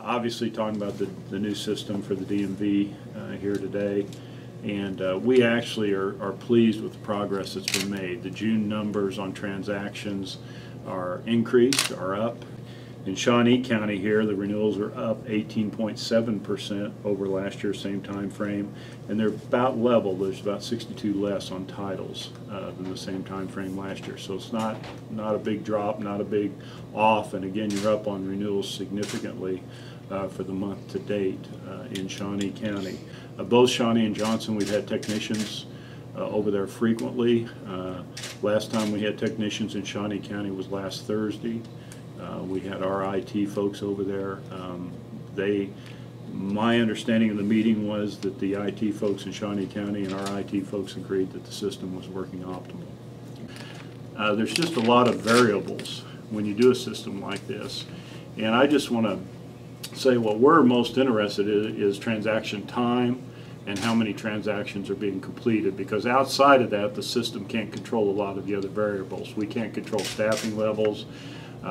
Obviously talking about the new system for the DMV here today, and we actually are pleased with the progress that's been made. The June numbers on transactions are increased, are up. In Shawnee County here, the renewals are up 18.7% over last year, same time frame, and they're about level. There's about 62 less on titles than the same time frame last year. So it's not a big drop, not a big off, and again, you're up on renewals significantly for the month to date in Shawnee County. Both Shawnee and Johnson, we've had technicians over there frequently. Last time we had technicians in Shawnee County was last Thursday. We had our IT folks over there. My understanding of the meeting was that the IT folks in Shawnee County and our IT folks agreed that the system was working optimal. There's just a lot of variables when you do a system like this, and I just want to say what we're most interested in is transaction time and how many transactions are being completed, because outside of that the system can't control a lot of the other variables. We can't control staffing levels.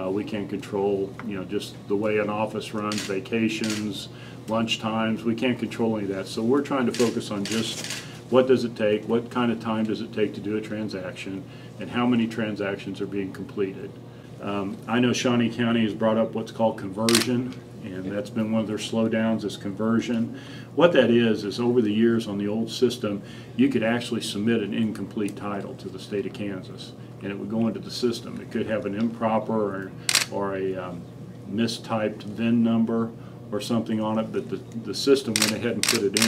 We can't control, just the way an office runs, vacations, lunch times. We can't control any of that. So we're trying to focus on just what does it take, what kind of time does it take to do a transaction, and how many transactions are being completed. I know Shawnee County has brought up what's called conversion, and that's been one of their slowdowns is conversion. What that is over the years on the old system, you could actually submit an incomplete title to the state of Kansas, and it would go into the system. It could have an improper or a mistyped VIN number or something on it, but the system went ahead and put it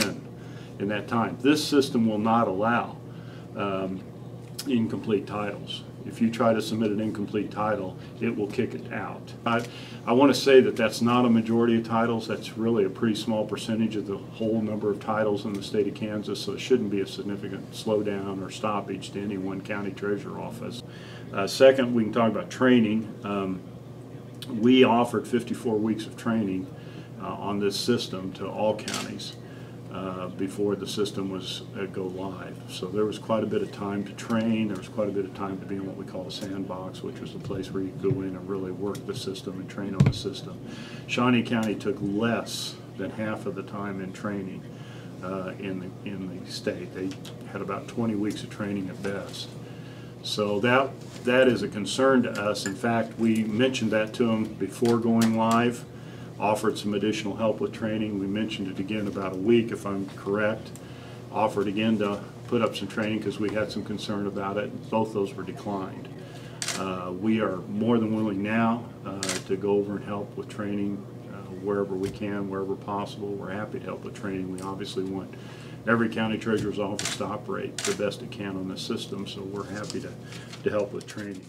in that time. This system will not allow incomplete titles. If you try to submit an incomplete title, it will kick it out. I want to say that that's not a majority of titles. That's really a pretty small percentage of the whole number of titles in the state of Kansas, so it shouldn't be a significant slowdown or stoppage to any one county treasurer office. Second, we can talk about training. We offered 54 weeks of training on this system to all counties before the system was go live. So there was quite a bit of time to train. There was quite a bit of time to be in what we call a sandbox, which was a place where you could go in and really work the system and train on the system. Shawnee County took less than half of the time in training in the state. They had about 20 weeks of training at best. So that is a concern to us. In fact, we mentioned that to them before going live. Offered some additional help with training. We mentioned it again about a week, if I'm correct. Offered again to put up some training because we had some concern about it. Both those were declined. We are more than willing now to go over and help with training wherever we can, wherever possible. We're happy to help with training. We obviously want every county treasurer's office to operate the best it can on this system, so we're happy to help with training.